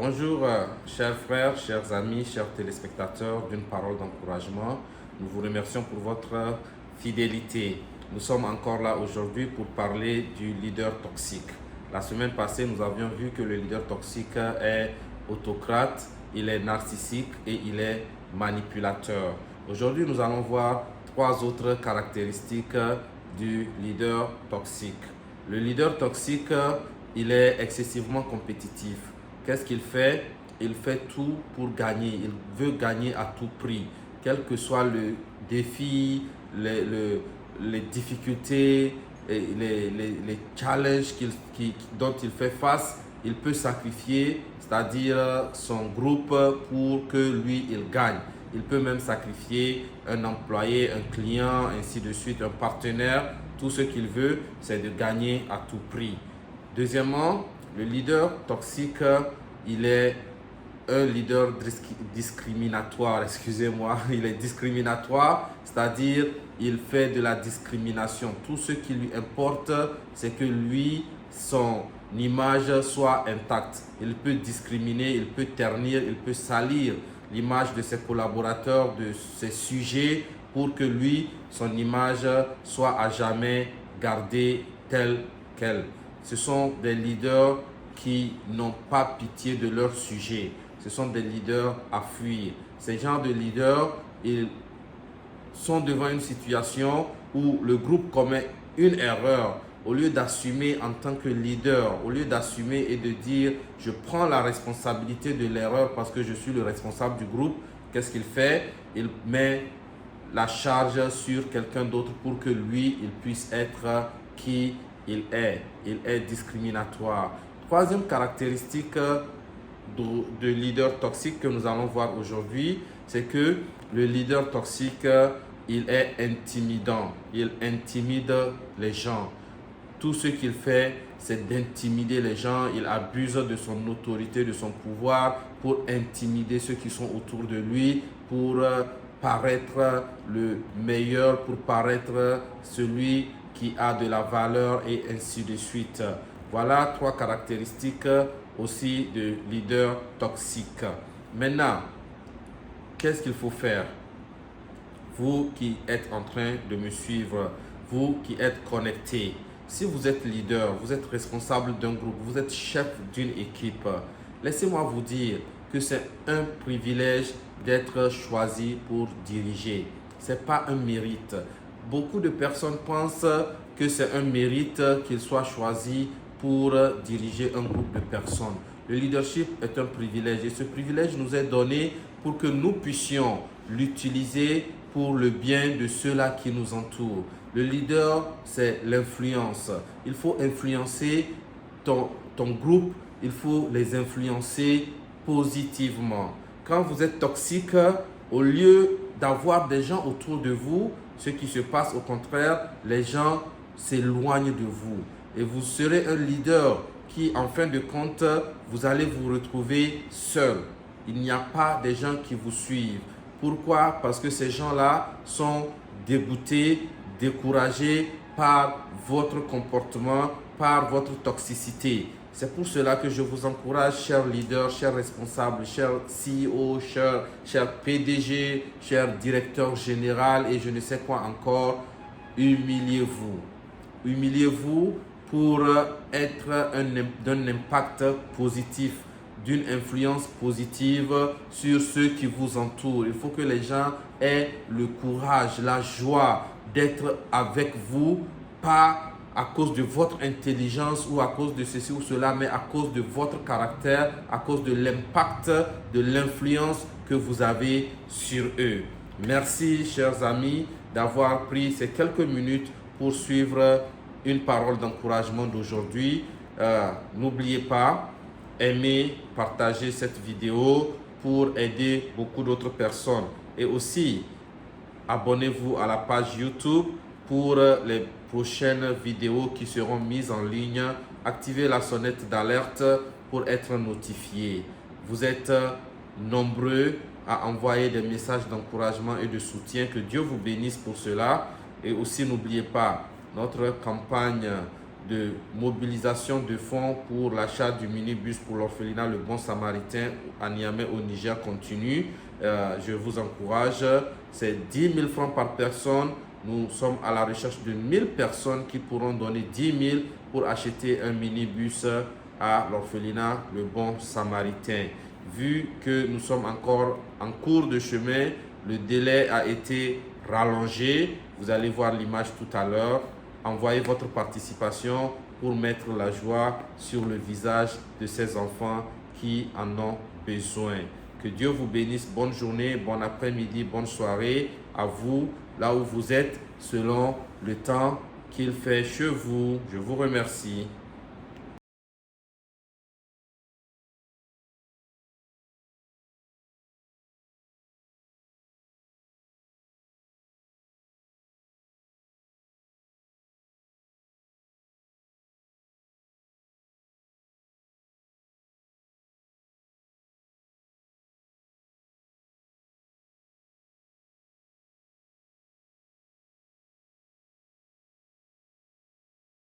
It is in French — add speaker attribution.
Speaker 1: Bonjour, chers frères, chers amis, chers téléspectateurs d'une parole d'encouragement. Nous vous remercions pour votre fidélité. Nous sommes encore là aujourd'hui pour parler du leader toxique. La semaine passée, nous avions vu que le leader toxique est autocrate, il est narcissique et il est manipulateur. Aujourd'hui, nous allons voir trois autres caractéristiques du leader toxique. Le leader toxique, il est excessivement compétitif. Qu'est-ce qu'il fait? Il fait tout pour gagner. Il veut gagner à tout prix. Quel que soit le défi, les difficultés, les challenges dont il fait face, il peut sacrifier, c'est-à-dire son groupe pour que lui, il gagne. Il peut même sacrifier un employé, un client, ainsi de suite, un partenaire. Tout ce qu'il veut, c'est de gagner à tout prix. Deuxièmement, le leader toxique, il est un leader discriminatoire, excusez-moi, il est discriminatoire, c'est-à-dire il fait de la discrimination. Tout ce qui lui importe, c'est que lui, son image soit intacte. Il peut discriminer, il peut ternir, il peut salir l'image de ses collaborateurs, de ses sujets, pour que lui, son image soit à jamais gardée telle qu'elle. Ce sont des leaders qui n'ont pas pitié de leur sujet. Ce sont des leaders à fuir. Ces genres de leaders, ils sont devant une situation où le groupe commet une erreur. Au lieu d'assumer en tant que leader, au lieu d'assumer et de dire « je prends la responsabilité de l'erreur parce que je suis le responsable du groupe », qu'est-ce qu'il fait? Il met la charge sur quelqu'un d'autre pour que lui, il puisse être qui il est. Il est discriminatoire. Troisième caractéristique de leader toxique que nous allons voir aujourd'hui, c'est que le leader toxique, il est intimidant. Il intimide les gens. Tout ce qu'il fait, c'est d'intimider les gens. Il abuse de son autorité, de son pouvoir pour intimider ceux qui sont autour de lui, pour paraître le meilleur, pour paraître celui qui a de la valeur et ainsi de suite. Voilà trois caractéristiques aussi de leader toxique. Maintenant, qu'est-ce qu'il faut faire? Vous qui êtes en train de me suivre, vous qui êtes connectés, si vous êtes leader, vous êtes responsable d'un groupe, vous êtes chef d'une équipe, laissez-moi vous dire que c'est un privilège d'être choisi pour diriger. Ce n'est pas un mérite. Beaucoup de personnes pensent que c'est un mérite qu'ils soient choisis pour diriger un groupe de personnes. Le leadership est un privilège et ce privilège nous est donné pour que nous puissions l'utiliser pour le bien de ceux-là qui nous entourent. Le leader, c'est l'influence. Il faut influencer ton groupe, il faut les influencer positivement. Quand vous êtes toxique, au lieu d'avoir des gens autour de vous, ce qui se passe au contraire, les gens s'éloignent de vous. Et vous serez un leader qui, en fin de compte, vous allez vous retrouver seul. Il n'y a pas des gens qui vous suivent. Pourquoi? Parce que ces gens-là sont dégoûtés, découragés par votre comportement, par votre toxicité. C'est pour cela que je vous encourage, chers leaders, chers responsables, chers CEO, chers PDG, chers directeurs généraux et je ne sais quoi encore, humiliez-vous. Humiliez-vous pour être d'un impact positif, d'une influence positive sur ceux qui vous entourent. Il faut que les gens aient le courage, la joie d'être avec vous, pas à cause de votre intelligence ou à cause de ceci ou cela, mais à cause de votre caractère, à cause de l'impact, de l'influence que vous avez sur eux. Merci, chers amis, d'avoir pris ces quelques minutes pour suivre une parole d'encouragement d'aujourd'hui. N'oubliez pas, aimez, partagez cette vidéo pour aider beaucoup d'autres personnes. Et aussi, abonnez-vous à la page YouTube pour les prochaines vidéos qui seront mises en ligne. Activez la sonnette d'alerte pour être notifié. Vous êtes nombreux à envoyer des messages d'encouragement et de soutien. Que Dieu vous bénisse pour cela. Et aussi, n'oubliez pas, notre campagne de mobilisation de fonds pour l'achat du minibus pour l'orphelinat Le Bon Samaritain à Niamey au Niger continue. Je vous encourage, c'est 10 000 francs par personne. Nous sommes à la recherche de 1000 personnes qui pourront donner 10 000 pour acheter un minibus à l'orphelinat Le Bon Samaritain. Vu que nous sommes encore en cours de chemin, le délai a été rallongé. Vous allez voir l'image tout à l'heure. Envoyez votre participation pour mettre la joie sur le visage de ces enfants qui en ont besoin. Que Dieu vous bénisse. Bonne journée, bon après-midi, bonne soirée à vous, là où vous êtes, selon le temps qu'il fait chez vous. Je vous remercie.